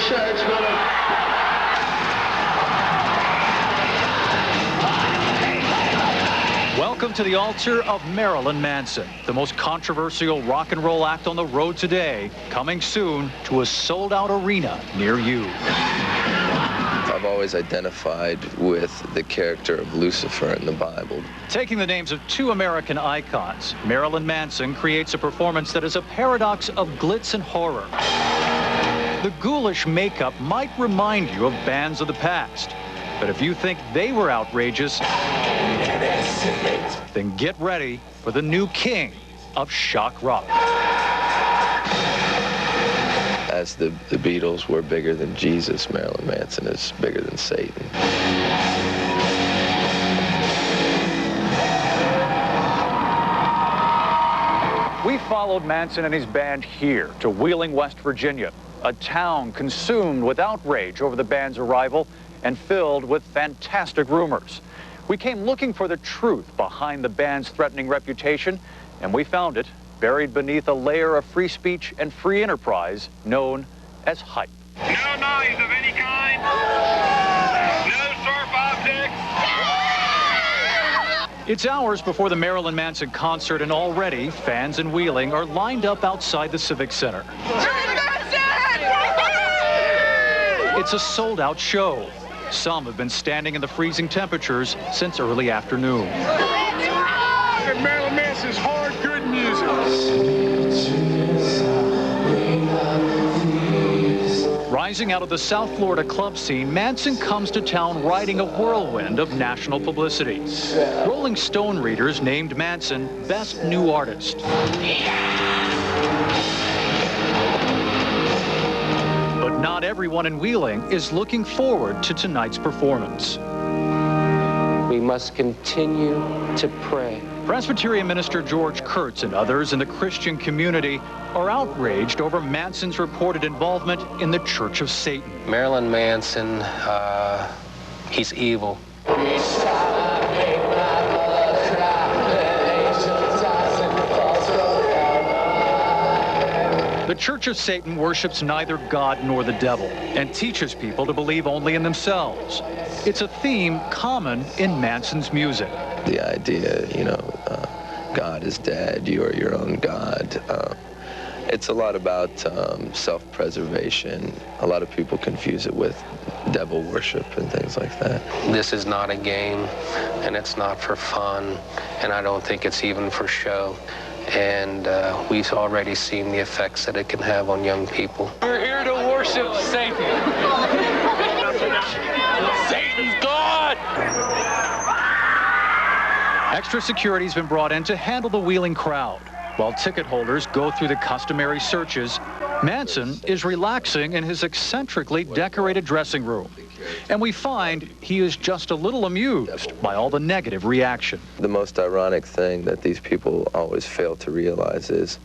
church, Welcome to the altar of Marilyn Manson, the most controversial rock and roll act on the road today, coming soon to a sold-out arena near you. I've always identified with the character of Lucifer in the Bible. Taking the names of two American icons, Marilyn Manson creates a performance that is a paradox of glitz and horror. The ghoulish makeup might remind you of bands of the past, but if you think they were outrageous, then get ready for the new king of shock rock. As the Beatles were bigger than Jesus, Marilyn Manson is bigger than Satan. We followed Manson and his band here to Wheeling, West Virginia, a town consumed with outrage over the band's arrival and filled with fantastic rumors. We came looking for the truth behind the band's threatening reputation, and we found it buried beneath a layer of free speech and free enterprise known as hype. No noise of any kind. No sharp objects. It's hours before the Marilyn Manson concert, and already fans in Wheeling are lined up outside the Civic Center. It's a sold-out show. Some have been standing in the freezing temperatures since early afternoon. Marilyn Manson's hard, good music. Rising out of the South Florida club scene, Manson comes to town riding a whirlwind of national publicity. Rolling Stone readers named Manson Best New Artist. But not everyone in Wheeling is looking forward to tonight's performance. We must continue to pray. Presbyterian minister George Kurtz and others in the Christian community are outraged over Manson's reported involvement in the Church of Satan. Marilyn Manson, he's evil. The Church of Satan worships neither God nor the devil and teaches people to believe only in themselves. It's a theme common in Manson's music. The idea, God is dead, you are your own God. It's a lot about self-preservation. A lot of people confuse it with devil worship and things like that. This is not a game, and it's not for fun, and I don't think it's even for show. And we've already seen the effects that it can have on young people. We're here to worship Satan. Satan's God! Extra security's been brought in to handle the Wheeling crowd. While ticket holders go through the customary searches, Manson is relaxing in his eccentrically decorated dressing room. And we find he is just a little amused by all the negative reaction. The most ironic thing that these people always fail to realize is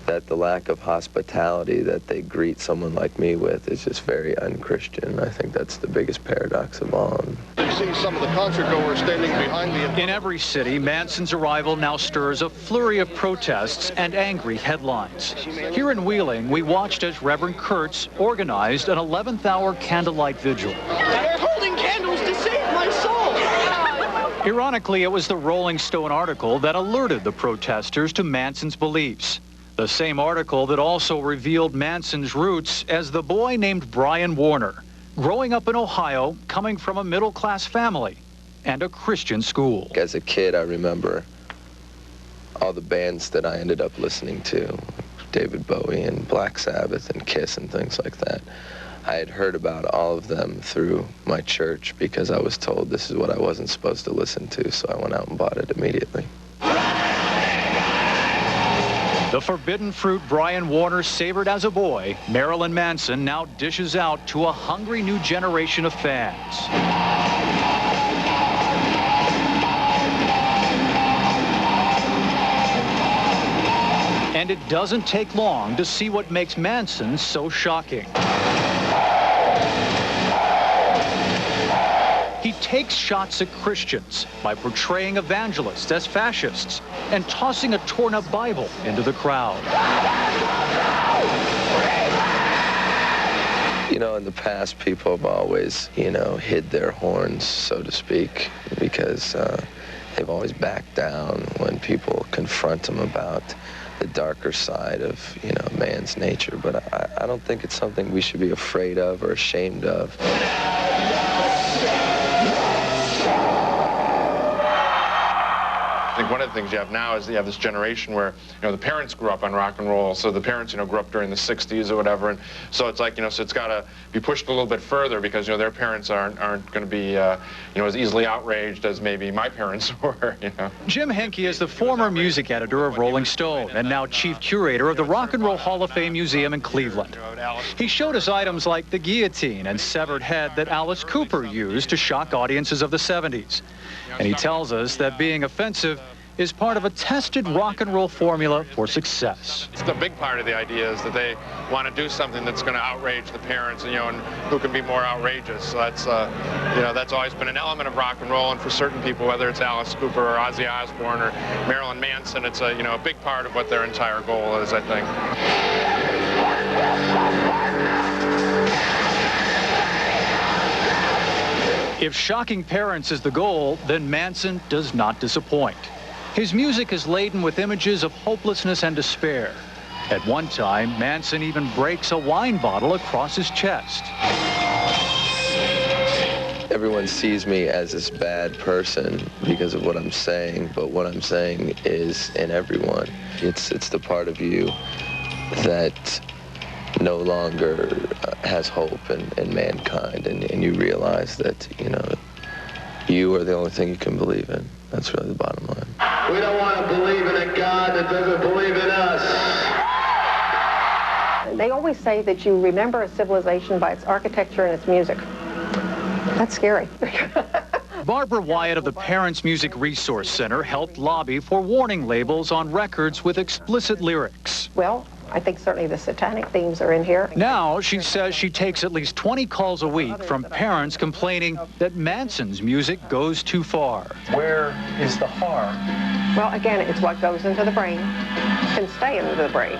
that the lack of hospitality that they greet someone like me with is just very un-Christian. I think that's the biggest paradox of all. You see some of the concert goers standing behind the... In every city, Manson's arrival now stirs a flurry of protests and angry headlines. Here in Wheeling, we watched as Reverend Kurtz organized an 11th-hour candlelight vigil. They're holding candles to save my soul. Ironically, it was the Rolling Stone article that alerted the protesters to Manson's beliefs. The same article that also revealed Manson's roots as the boy named Brian Warner, growing up in Ohio, coming from a middle-class family and a Christian school. As a kid, I remember all the bands that I ended up listening to, David Bowie and Black Sabbath and Kiss and things like that. I had heard about all of them through my church because I was told this is what I wasn't supposed to listen to, so I went out and bought it immediately. The forbidden fruit Brian Warner savored as a boy, Marilyn Manson now dishes out to a hungry new generation of fans. And it doesn't take long to see what makes Manson so shocking. He takes shots at Christians by portraying evangelists as fascists and tossing a torn-up Bible into the crowd. You know, in the past, people have always, you know, hid their horns, so to speak, because they've always backed down when people confront them about the darker side of, you know, man's nature. But I don't think it's something we should be afraid of or ashamed of. I think one of the things you have now is you have this generation where, you know, the parents grew up on rock and roll, so the parents, you know, grew up during the 60s or whatever, and so it's like, you know, so it's got to be pushed a little bit further because, you know, their parents aren't going to be, you know, as easily outraged as maybe my parents were, you know. Jim Henke is the former music editor of Rolling Stone and now chief curator of the Rock and Roll Hall of Fame Museum in Cleveland. He showed us items like the guillotine and severed head that Alice Cooper used to shock audiences of the 70s. And he tells us that being offensive is part of a tested rock and roll formula for success. The big part of the idea is that they want to do something that's going to outrage the parents, you know, and who can be more outrageous. So that's, you know, that's always been an element of rock and roll, and for certain people, whether it's Alice Cooper or Ozzy Osbourne or Marilyn Manson, it's a, you know, a big part of what their entire goal is, I think. If shocking parents is the goal, then Manson does not disappoint. His music is laden with images of hopelessness and despair. At one time, Manson even breaks a wine bottle across his chest. Everyone sees me as this bad person because of what I'm saying, but what I'm saying is in everyone. It's the part of you that no longer has hope in mankind, and you realize that, you know, you are the only thing you can believe in. That's really the bottom line. We don't want to believe in a God that doesn't believe in us. They always say that you remember a civilization by its architecture and its music. That's scary. Barbara Wyatt of the Parents Music Resource Center helped lobby for warning labels on records with explicit lyrics. Well, I think certainly the satanic themes are in here. Now, she says she takes at least 20 calls a week from parents complaining that Manson's music goes too far. Where is the harm? Well, again, it's what goes into the brain can stay into the brain.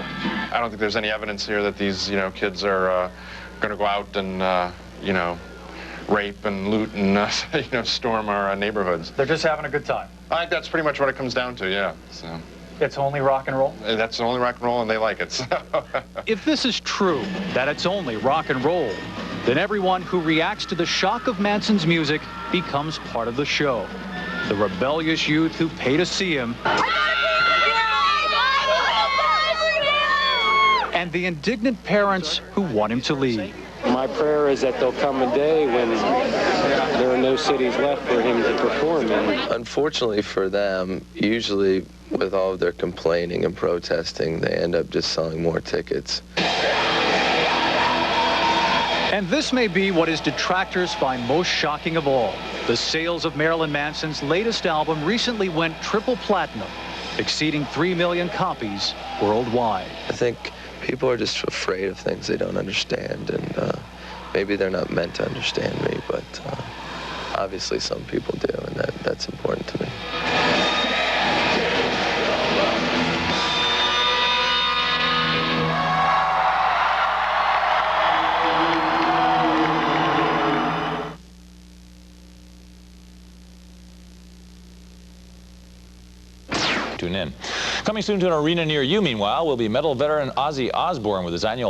I don't think there's any evidence here that these, you know, kids are going to go out and, you know, rape and loot and, you know, storm our neighborhoods. They're just having a good time. I think that's pretty much what it comes down to, yeah. So. It's only rock and roll? That's only rock and roll, and they like it. So. If this is true, that it's only rock and roll, then everyone who reacts to the shock of Manson's music becomes part of the show. The rebellious youth who pay to see him, and the indignant parents who want him to leave. My prayer is that there'll come a day when there are no cities left for him to perform in. Unfortunately for them, usually with all of their complaining and protesting, they end up just selling more tickets. And this may be what his detractors find most shocking of all. The sales of Marilyn Manson's latest album recently went triple platinum, exceeding 3 million copies worldwide. I think people are just afraid of things they don't understand, and maybe they're not meant to understand me, but obviously some people do, and that's important to me. Tune in. Coming soon to an arena near you, meanwhile, will be metal veteran Ozzy Osbourne with his annual